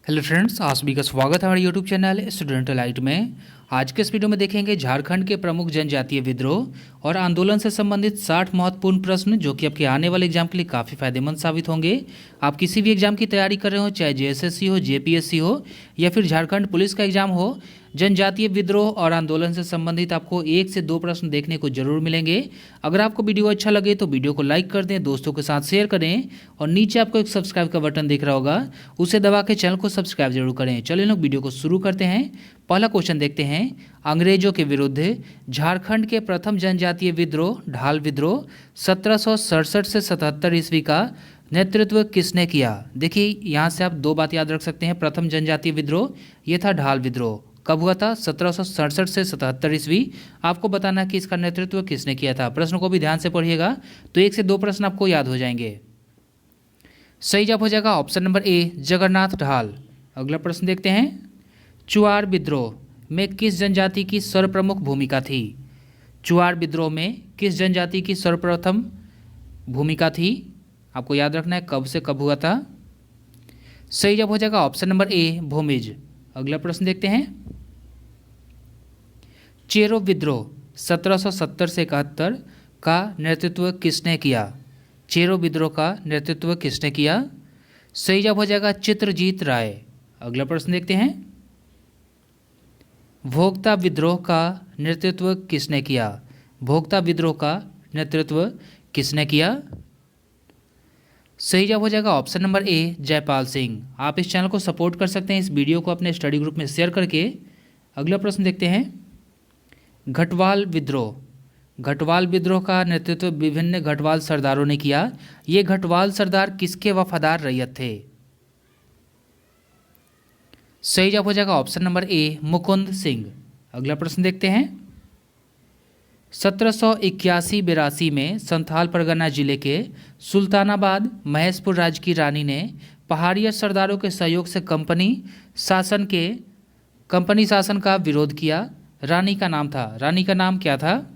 Hello friends, आप सभी का स्वागत है हमारे यूट्यूब चैनल स्टूडेंट लाइट में। आज के इस वीडियो में देखेंगे झारखंड के प्रमुख जनजातीय विद्रोह और आंदोलन से संबंधित 60 महत्वपूर्ण प्रश्न जो कि आपके आने वाले एग्जाम के लिए काफ़ी फायदेमंद साबित होंगे। आप किसी भी एग्जाम की तैयारी कर रहे हो, चाहे जेएसएससी हो, जेपीएससी हो या फिर झारखंड पुलिस का एग्जाम हो, जनजातीय विद्रोह और आंदोलन से संबंधित आपको 1 से 2 प्रश्न देखने को जरूर मिलेंगे। अगर आपको वीडियो अच्छा लगे तो वीडियो को लाइक कर दें, दोस्तों के साथ शेयर करें और नीचे आपको एक सब्सक्राइब का बटन दिख रहा होगा, उसे दबा के चैनल को सब्सक्राइब जरूर करें। चलिए लोग वीडियो को शुरू करते हैं। पहला क्वेश्चन देखते हैं। अंग्रेजों के विरुद्ध झारखंड के प्रथम जनजातीय विद्रोह ढाल विद्रोह 1767 से 77 ईस्वी का नेतृत्व किसने किया? देखिए यहाँ से आप 2 बात याद रख सकते हैं। प्रथम जनजातीय विद्रोह ये था ढाल विद्रोह। कब हुआ था? 1767 से 77 ईस्वी। आपको बताना है कि इसका नेतृत्व किसने किया था। प्रश्न को भी ध्यान से पढ़िएगा तो 1 से 2 प्रश्न आपको याद हो जाएंगे। सही जवाब हो जाएगा ऑप्शन नंबर ए, जगन्नाथ ढाल। अगला प्रश्न देखते हैं। चुआर विद्रोह में किस जनजाति की सर्वप्रमुख भूमिका थी? चुआर विद्रोह में किस जनजाति की सर्वप्रथम भूमिका थी? आपको याद रखना है कब से कब हुआ था। सही जवाब हो जाएगा ऑप्शन नंबर ए, भूमिज। अगला प्रश्न देखते हैं। चेरो विद्रोह 1770 से 71 का नेतृत्व किसने किया? चेरो विद्रोह का नेतृत्व किसने किया? सही जवाब हो जाएगा चित्रजीत राय। अगला प्रश्न देखते हैं। भोक्ता विद्रोह का नेतृत्व किसने किया? भोक्ता विद्रोह का नेतृत्व किसने किया? सही जवाब हो जाएगा ऑप्शन नंबर ए, जयपाल सिंह। आप इस चैनल को सपोर्ट कर सकते हैं इस वीडियो को अपने स्टडी ग्रुप में शेयर करके। अगला प्रश्न देखते हैं। घटवाल विद्रोह। घटवाल विद्रोह का नेतृत्व विभिन्न घटवाल सरदारों ने किया। ये घटवाल सरदार किसके वफादार रैयत थे? सही जवाब हो जाएगा ऑप्शन नंबर ए, मुकुंद सिंह। अगला प्रश्न देखते हैं। 1781-82 में संथाल परगना जिले के सुल्तानाबाद महेशपुर राज्य की रानी ने पहाड़िया सरदारों के सहयोग से कंपनी शासन का विरोध किया। रानी का नाम था, रानी का नाम क्या था?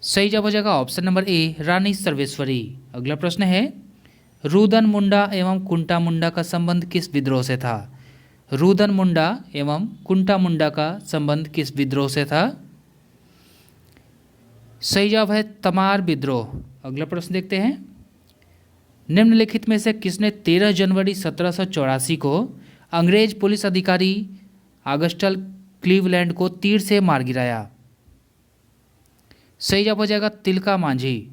सही जवाब हो जाएगा ऑप्शन नंबर ए, रानी सर्वेश्वरी। अगला प्रश्न है। रुदन मुंडा एवं कुंटा मुंडा का संबंध किस विद्रोह से था? रुदन मुंडा एवं कुंटा मुंडा का संबंध किस विद्रोह से था? सही जवाब है तमार विद्रोह। अगला प्रश्न देखते हैं। निम्नलिखित में से किसने 13 जनवरी 1784 को अंग्रेज पुलिस अधिकारी ऑगस्टल क्लीवलैंड को तीर से मार गिराया? सही जवाब हो जाएगा तिलका मांझी।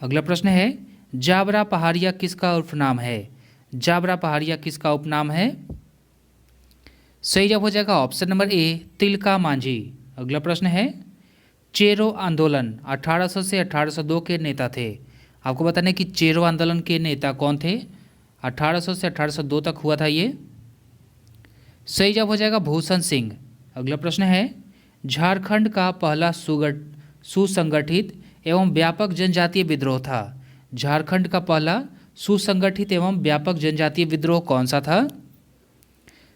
अगला प्रश्न है। जाबरा पहाड़िया किसका उपनाम है? जाबरा पहाड़िया किसका उपनाम है? सही जवाब हो जाएगा ऑप्शन नंबर ए, तिलका मांझी। अगला प्रश्न है। चेरो आंदोलन 1800 से 1802 के नेता थे। आपको बताना है कि चेरो आंदोलन के नेता कौन थे? 1800 से 1802 तक हुआ था ये। सही जवाब हो जाएगा भूषण सिंह। अगला प्रश्न है। झारखंड का पहला सुसंगठित एवं व्यापक जनजातीय विद्रोह था। झारखंड का पहला सुसंगठित एवं व्यापक जनजातीय विद्रोह कौन सा था?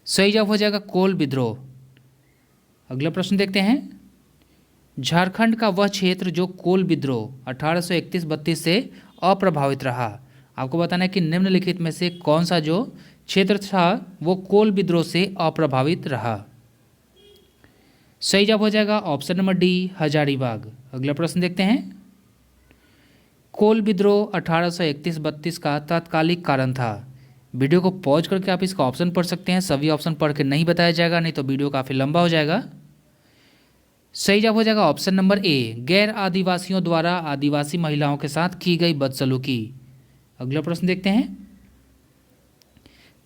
सही जवाब हो जाएगा कोल विद्रोह। अगला प्रश्न देखते हैं। झारखंड का वह क्षेत्र जो कोल विद्रोह 1831-32 से अप्रभावित रहा। आपको बताना है कि निम्नलिखित में से कौन सा जो क्षेत्र था वो कोल विद्रोह से अप्रभावित रहा। सही जवाब हो जाएगा ऑप्शन नंबर डी, हजारीबाग। अगला प्रश्न देखते हैं। कोल विद्रोह 1831-32 का तात्कालिक कारण था। वीडियो को पॉज करके आप इसका ऑप्शन पढ़ सकते हैं। सभी ऑप्शन पढ़ के नहीं बताया जाएगा, नहीं तो वीडियो काफ़ी लंबा हो जाएगा। सही जवाब हो जाएगा ऑप्शन नंबर ए, गैर आदिवासियों द्वारा आदिवासी महिलाओं के साथ की गई बदसलूकी। अगला प्रश्न देखते हैं।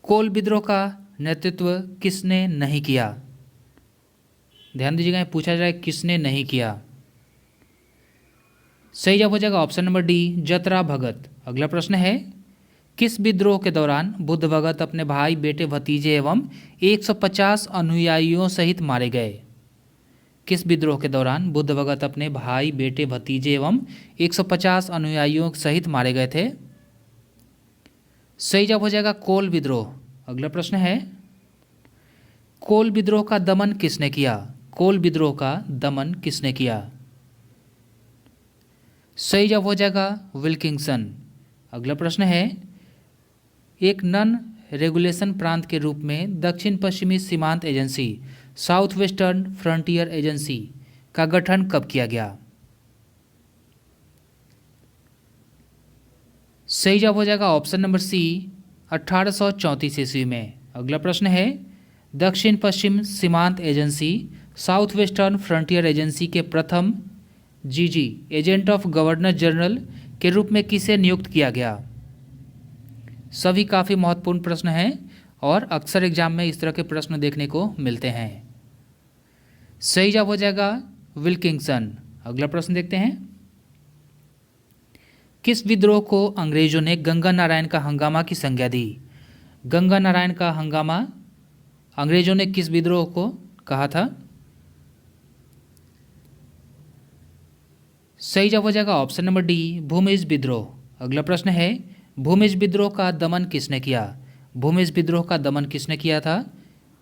कोल विद्रोह का नेतृत्व किसने नहीं किया? ध्यान दीजिएगा, पूछा जाए किसने नहीं किया। सही जवाब हो जाएगा ऑप्शन नंबर डी, जतरा भगत। अगला प्रश्न है। किस विद्रोह के दौरान बुद्ध भगत अपने भाई, बेटे, भतीजे एवं 150 अनुयायियों सहित मारे गए? किस विद्रोह के दौरान बुद्ध भगत अपने भाई, बेटे, भतीजे एवं 150 अनुयायियों सहित मारे गए थे? सही जवाब हो जाएगा कोल विद्रोह। अगला प्रश्न है। कोल विद्रोह का दमन किसने किया? कोल विद्रोह का दमन किसने किया? सही जवाब हो जाएगा विल्किंसन। अगला प्रश्न है। एक नॉन रेगुलेशन प्रांत के रूप में दक्षिण पश्चिमी सीमांत agency south western frontier agency का गठन कब किया गया? सही जवाब हो जाएगा ऑप्शन नंबर सी 1834 ईस्वी में। अगला प्रश्न है, दक्षिण पश्चिम सीमांत agency south western frontier agency के प्रथम जीजी एजेंट ऑफ गवर्नर जनरल के रूप में किसे नियुक्त किया गया? सभी काफ़ी महत्वपूर्ण प्रश्न हैं और अक्सर एग्जाम में इस तरह के प्रश्न देखने को मिलते हैं। सही जवाब हो जाएगा विल्किंसन। अगला प्रश्न देखते हैं, किस विद्रोह को अंग्रेजों ने गंगा नारायण का हंगामा की संज्ञा दी? गंगा नारायण का हंगामा अंग्रेजों ने किस विद्रोह को कहा था? सही जवाब हो जाएगा ऑप्शन नंबर डी भूमिज विद्रोह। अगला प्रश्न है, भूमिज विद्रोह का दमन किसने किया? भूमिज विद्रोह का दमन किसने किया था?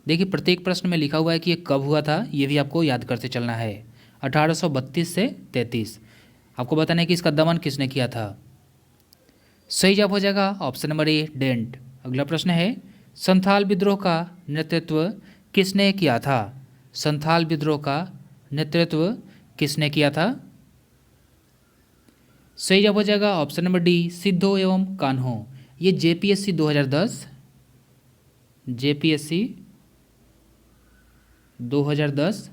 देखिए प्रत्येक प्रश्न में लिखा हुआ है कि ये कब हुआ था, ये भी आपको याद करते चलना है। 1832 से 33 आपको बताना है कि इसका दमन किसने किया था। सही जवाब हो जाएगा ऑप्शन नंबर ए डेंट। अगला प्रश्न है, संथाल विद्रोह का नेतृत्व किसने किया था? संथाल विद्रोह का नेतृत्व किसने किया था? सही जवाब हो जाएगा ऑप्शन नंबर डी सिद्धो एवं कान्हो। ये जेपीएससी 2010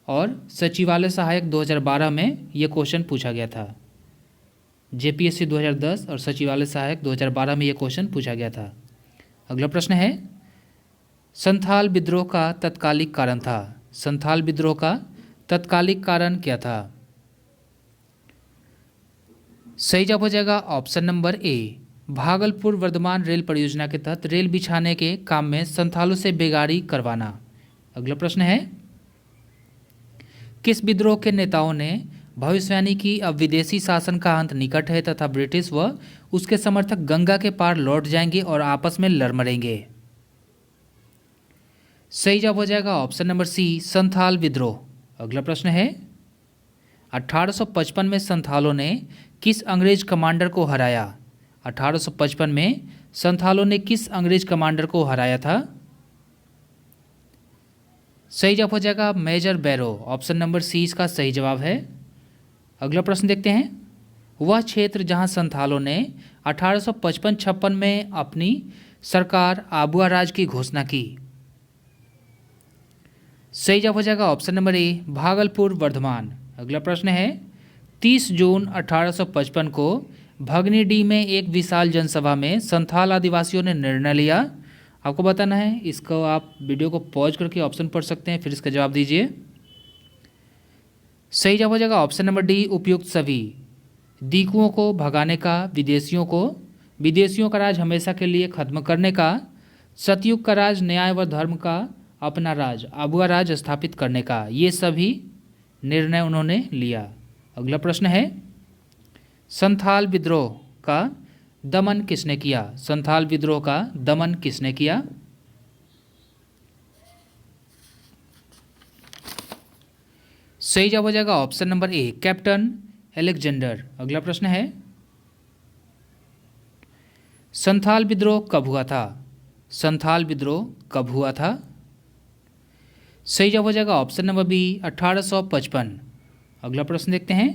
और सचिवालय सहायक 2012 में ये क्वेश्चन पूछा गया था। जेपीएससी 2010 और सचिवालय सहायक 2012 में ये क्वेश्चन पूछा गया था। अगला प्रश्न है, संथाल विद्रोह का तत्कालिक कारण था। संथाल विद्रोह का तत्कालिक कारण क्या था? सही जवाब हो जाएगा option number A Bhagalpur Vardhaman rail परियोजना के तहत रेल बिछाने के काम में संथालों से बेगारी करवाना। अगला प्रश्न है, किस विद्रोह के नेताओं ने भविष्यवाणी की अब विदेशी शासन का अंत निकट है तथा ब्रिटिश व उसके समर्थक गंगा के पार लौट जाएंगे और आपस में लड़ मरेंगे? सही जवाब हो जाएगा ऑप्शन नंबर सी संथाल विद्रोह। अगला प्रश्न है, 1855 में संथालों ने किस अंग्रेज कमांडर को हराया? 1855 में संथालों ने किस अंग्रेज कमांडर को हराया था? सही जवाब हो जाएगा मेजर बैरो। ऑप्शन नंबर सी इसका सही जवाब है। अगला प्रश्न देखते हैं, वह क्षेत्र जहां संथालों ने 1855-56 में अपनी सरकार आबुआ राज की घोषणा की। सही जवाब हो जाएगा option number A Bhagalpur Vardhaman. अगला प्रश्न है, 30 जून 1855 को भगनीडीह में एक विशाल जनसभा में संथाल आदिवासियों ने निर्णय लिया। आपको बताना है, इसको आप वीडियो को पॉज करके ऑप्शन पढ़ सकते हैं, फिर इसका जवाब दीजिए। सही जवाब हो जाएगा ऑप्शन नंबर डी उपयुक्त सभी। दीकुओं को भगाने का, विदेशियों का राज हमेशा के लिए खत्म करने का, सतयुग का राज न्याय व धर्म का अपना राज आबुआ राज स्थापित करने का, ये सभी निर्णय उन्होंने लिया। अगला प्रश्न है, संथाल विद्रोह का दमन किसने किया? संथाल विद्रोह का दमन किसने किया? सही जवाब हो जाएगा option number a captain Alexander. अगला प्रश्न है, संथाल विद्रोह कब हुआ था? संथाल विद्रोह कब हुआ था? सही जवाब हो जाएगा ऑप्शन नंबर बी 1855। अगला प्रश्न देखते हैं,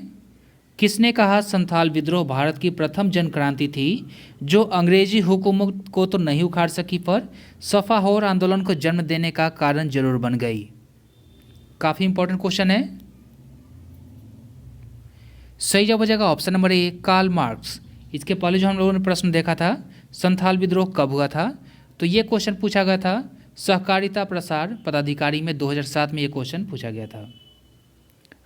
किसने कहा संथाल विद्रोह भारत की प्रथम जन क्रांति थी जो अंग्रेजी हुकूमत को तो नहीं उखाड़ सकी पर सफाहोर आंदोलन को जन्म देने का कारण जरूर बन गई? काफ़ी इंपॉर्टेंट क्वेश्चन है। सही जवाब हो जाएगा option number A Karl Marx. इसके पहले जो हम लोगों ने प्रश्न देखा था संथाल विद्रोह कब हुआ था, तो ये क्वेश्चन पूछा गया था सहकारिता प्रसार पदाधिकारी में 2007 में ये क्वेश्चन पूछा गया था।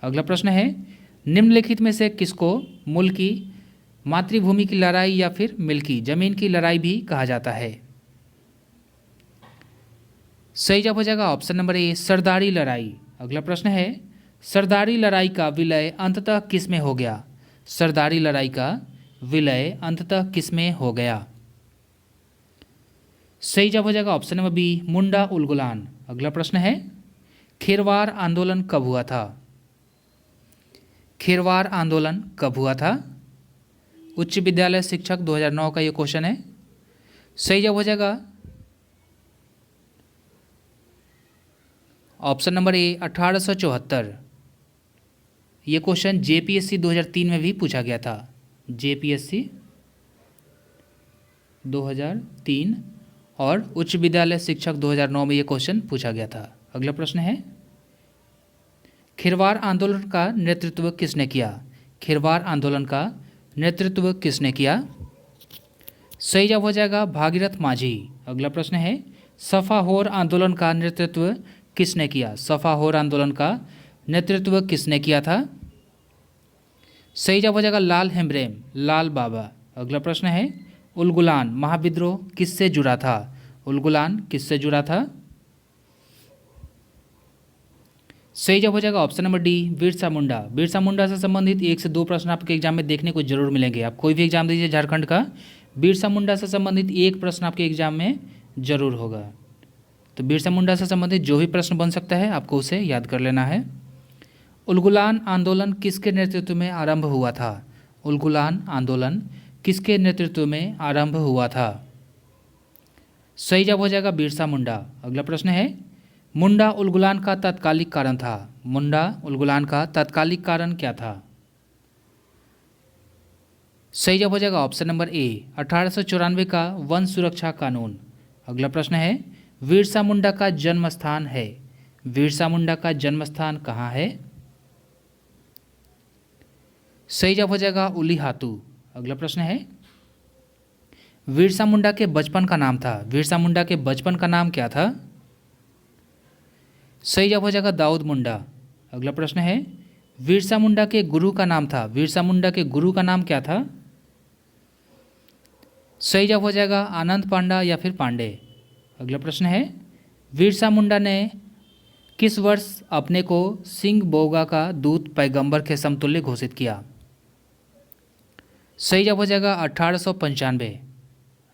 अगला प्रश्न है, निम्नलिखित में से किसको मुल्की, मातृभूमि की लड़ाई या फिर मिल्की जमीन की लड़ाई भी कहा जाता है? सही जवाब हो जाएगा ऑप्शन नंबर ए सरदारी लड़ाई। अगला प्रश्न है, सरदारी लड़ाई का विलय अंततः किस में हो गया? सरदारी लड़ाई का विलय अंततः किस में हो गया? सही जवाब हो जाएगा ऑप्शन नंबर बी मुंडा उलगुलान। अगला प्रश्न है, खेरवार आंदोलन कब हुआ था? खेरवार आंदोलन कब हुआ था? उच्च विद्यालय शिक्षक 2009 का ये क्वेश्चन है। सही जवाब हो जाएगा ऑप्शन नंबर ए 1874। ये क्वेश्चन जेपीएससी 2003 में भी पूछा गया था। जेपीएससी 2003 और उच्च विद्यालय शिक्षक 2009 में ये क्वेश्चन पूछा गया था। अगला प्रश्न है, खिरवार आंदोलन का नेतृत्व किसने किया? खिरवार आंदोलन का नेतृत्व किसने किया? सही जवाब हो जाएगा भागीरथ मांझी। अगला प्रश्न है, सफाहोर आंदोलन का नेतृत्व किसने किया? सफाहोर आंदोलन का नेतृत्व किसने किया था? सही जवाब हो जाएगा लाल हेम्ब्रेम, लाल बाबा। अगला प्रश्न है, उलगुलान महाविद्रोह किससे जुड़ा था? उलगुलान किससे जुड़ा था? सही जवाब हो जाएगा option number D Birsa Munda. Birsa Munda से संबंधित 1 से 2 प्रश्न आपके एग्जाम में देखने को जरूर मिलेंगे। आप कोई भी एग्जाम दीजिए झारखंड का, बिरसा मुंडा से संबंधित एक प्रश्न आपके एग्जाम में जरूर होगा। तो बिरसा मुंडा से संबंधित जो भी प्रश्न बन सकता है आपको उसे याद कर लेना है। उलगुलान आंदोलन किसके नेतृत्व में आरंभ हुआ था? उलगुलान आंदोलन किसके नेतृत्व में आरंभ हुआ था? सही जवाब हो जाएगा बिरसा मुंडा। अगला प्रश्न है, मुंडा उलगुलान का तात्कालिक कारण था। मुंडा उलगुलान का तात्कालिक कारण क्या था? सही जवाब हो जाएगा ऑप्शन नंबर ए 1894 का वन सुरक्षा कानून। अगला प्रश्न है, बिरसा मुंडा का जन्म स्थान है। बिरसा मुंडा का जन्म स्थान कहाँ है? सही जवाब हो जाएगा उलीहातू। अगला प्रश्न है, बिरसा मुंडा के बचपन का नाम था। बिरसा मुंडा के बचपन का नाम क्या था? सही जवाब हो जाएगा दाऊद मुंडा। अगला प्रश्न है, बिरसा मुंडा के गुरु का नाम था। बिरसा मुंडा के गुरु का नाम क्या था? सही जवाब हो जाएगा आनंद पांडा या फिर पांडे। अगला प्रश्न है, बिरसा मुंडा ने किस वर्ष अपने को सिंह बोगा का दूत पैगंबर के समतुल्य घोषित किया? सही जवाब हो जाएगा 1895।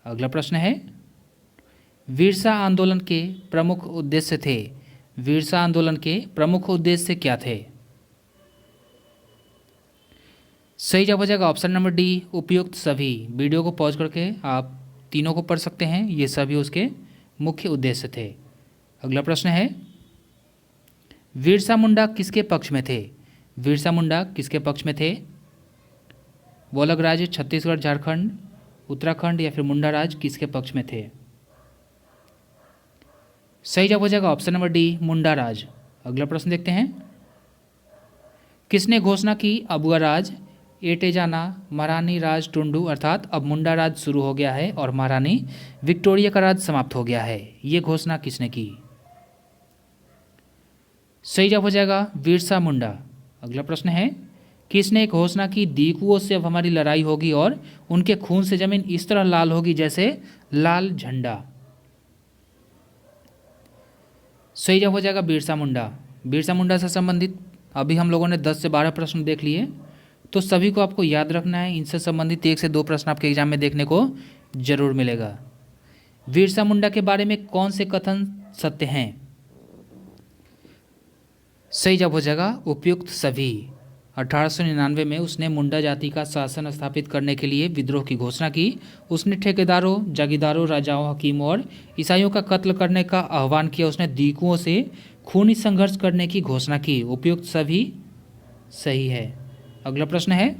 अगला प्रश्न है, बिरसा आंदोलन के प्रमुख उद्देश्य थे। बिरसा आंदोलन के प्रमुख उद्देश्य क्या थे? सही जवाब हो जाएगा ऑप्शन नंबर डी उपयुक्त सभी। वीडियो को पॉज करके आप तीनों को पढ़ सकते हैं, ये सभी उसके मुख्य उद्देश्य थे। अगला प्रश्न है, बिरसा मुंडा किसके पक्ष में थे? बिरसा मुंडा किसके पक्ष में थे? वोलग राज्य, छत्तीसगढ़, झारखंड, उत्तराखंड या फिर मुंडा राज किसके पक्ष में थे? सही जवाब हो जाएगा ऑप्शन नंबर डी मुंडा राज। अगला प्रश्न देखते हैं, किसने घोषणा की अबुआ राज एटे जाना महारानी राज टुंडू अर्थात अब मुंडा राज शुरू हो गया है और महारानी विक्टोरिया का राज समाप्त हो गया है? ये घोषणा किसने की? सही जवाब हो जाएगा बिरसा मुंडा। अगला प्रश्न है, किसने घोषणा की दीकुओं से अब हमारी लड़ाई होगी और उनके खून से जमीन इस तरह लाल होगी जैसे लाल झंडा? सही जवाब हो जाएगा बिरसा मुंडा। बिरसा मुंडा से संबंधित अभी हम लोगों ने 10 से 12 प्रश्न देख लिए, तो सभी को आपको याद रखना है। इनसे संबंधित 1 से 2 प्रश्न आपके एग्जाम में देखने को जरूर मिलेगा। बिरसा मुंडा के बारे में कौन से कथन सत्य हैं? सही जवाब हो जाएगा उपयुक्त सभी। 1899 में उसने मुंडा जाति का शासन स्थापित करने के लिए विद्रोह की घोषणा की। उसने ठेकेदारों, जागीरदारों, राजाओं, हकीमों और ईसाइयों का कत्ल करने का आह्वान किया। उसने दीकुओं से खूनी संघर्ष करने की घोषणा की। उपयुक्त सभी सही है। अगला प्रश्न है,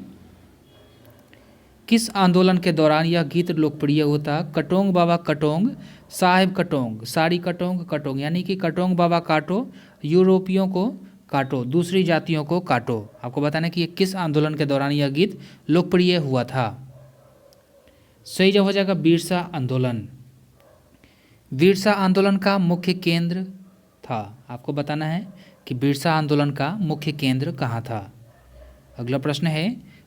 किस आंदोलन के दौरान यह गीत लोकप्रिय होता? कटोंग बाबा कटोंग, साहेब कटोंग, साड़ी कटोंग कटोंग, यानी कि कटोंग बाबा काटो, यूरोपियों को काटो, दूसरी जातियों को काटो। आपको बताना कि ये किस आंदोलन के दौरान यह गीत लोकप्रिय हुआ था? सही जवाब हो जाएगा बिरसा आंदोलन। बिरसा आंदोलन का मुख्य केंद्र था। आपको बताना है कि बिरसा आंदोलन का मुख्य केंद्र कहाँ था। अगला प्रश्न है,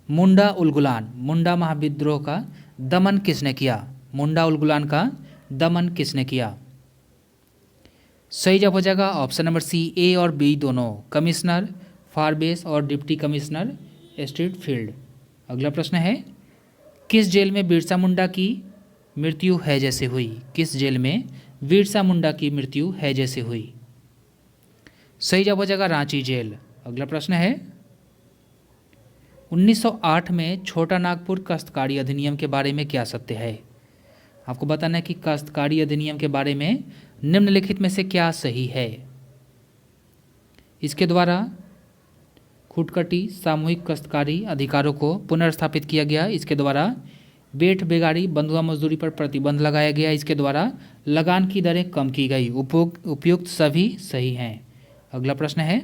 मुंडा उलगुलान, मुंडा महाविद्रोह का दमन किसने किया? मुंडा उलगुलान का दमन किसने किया? सही जवाब हो जाएगा ऑप्शन नंबर सी ए और बी दोनों, कमिश्नर फारबेस और डिप्टी कमिश्नर स्ट्रीट फील्ड। अगला प्रश्न है, किस जेल में बिरसा मुंडा की मृत्यु है जैसे हुई? किस जेल में बिरसा मुंडा की मृत्यु है जैसे हुई? सही जवाब हो जाएगा रांची जेल। अगला प्रश्न है, 1908 में छोटा नागपुर काश्तकारी अधिनियम के बारे में क्या सत्य है? आपको बताना है कि काश्तकारी अधिनियम के बारे में निम्नलिखित में से क्या सही है। इसके द्वारा खुटकटी सामूहिक काश्तकारी अधिकारों को पुनर्स्थापित किया गया। इसके द्वारा बेट बेगारी बंधुआ मजदूरी पर प्रतिबंध लगाया गया। इसके द्वारा लगान की दरें कम की गई। उपयुक्त सभी सही हैं। अगला प्रश्न है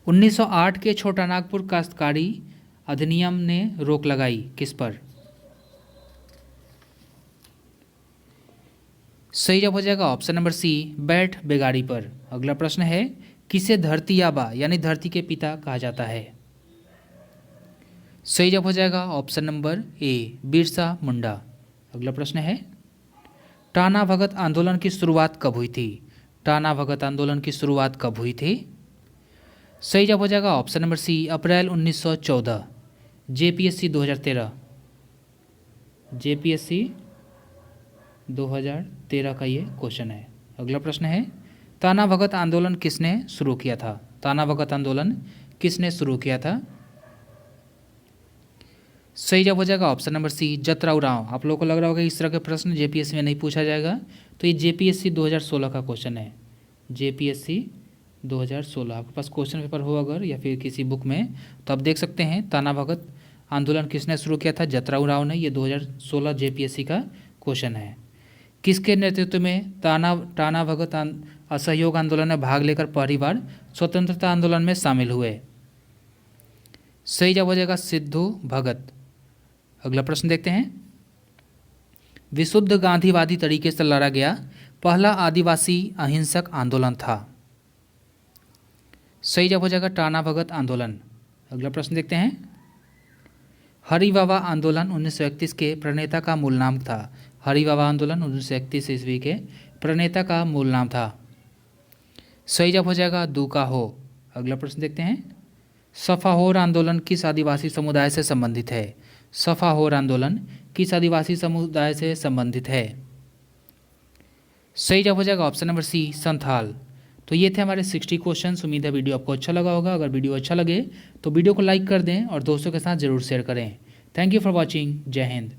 1908 के छोटा नागपुर काश्तकारी अधिनियम ने रोक लगाई किस पर? सही जवाब हो जाएगा ऑप्शन नंबर सी, बैठ बेगारी पर। अगला प्रश्न है किसे धरती आबा यानी धरती के पिता कहा जाता है? सही जवाब हो जाएगा ऑप्शन नंबर ए, बिरसा मुंडा। अगला प्रश्न है टाना भगत आंदोलन की शुरुआत कब हुई थी? टाना भगत आंदोलन की शुरुआत कब हुई थी? सही जवाब हो जाएगा ऑप्शन नंबर सी, अप्रैल 1914। जेपीएससी 2013, जेपीएससी 2013 का ये क्वेश्चन है। अगला प्रश्न है ताना भगत आंदोलन किसने शुरू किया था? ताना भगत आंदोलन किसने शुरू किया था? सही जवाब हो जाएगा ऑप्शन नंबर सी, जतराव राव। आप लोगों को लग रहा होगा इस तरह के प्रश्न जेपीएससी में नहीं पूछा जाएगा, तो ये जेपीएससी 2016 का क्वेश्चन है। जेपीएससी 2016 आपके पास क्वेश्चन पेपर हो अगर या फिर किसी बुक में तो आप देख सकते हैं ताना भगत आंदोलन किसने शुरू किया था? जतराव राव ने। ये 2016 जेपीएससी का क्वेश्चन है। किसके नेतृत्व में टाना भगत असहयोग आंदोलन में भाग लेकर पहली बार स्वतंत्रता आंदोलन में शामिल हुए? सही जवाब हो जाएगा सिद्धू भगत। अगला प्रश्न देखते हैं विशुद्ध गांधीवादी तरीके से लड़ा गया पहला आदिवासी अहिंसक आंदोलन था? सही जवाब हो जाएगा टाना भगत आंदोलन। अगला प्रश्न देखते हैं हरि बाबा आंदोलन 1931 के प्रणेता का मूल नाम था? हरि बाबा आंदोलन 1931 ईस्वी के प्रणेता का मूल नाम था। सही जवाब हो जाएगा दूका हो। अगला प्रश्न देखते हैं सफाहोर आंदोलन किस आदिवासी समुदाय से संबंधित है? सफाहोर आंदोलन किस आदिवासी समुदाय से संबंधित है? सही जवाब हो जाएगा ऑप्शन नंबर सी, संथाल। तो ये थे हमारे 60 क्वेश्चंस। उम्मीद है वीडियो आपको अच्छा लगा होगा। अगर वीडियो अच्छा लगे तो वीडियो को लाइक कर दें और दोस्तों के साथ ज़रूर शेयर करें। Thank you for watching. जय हिंद।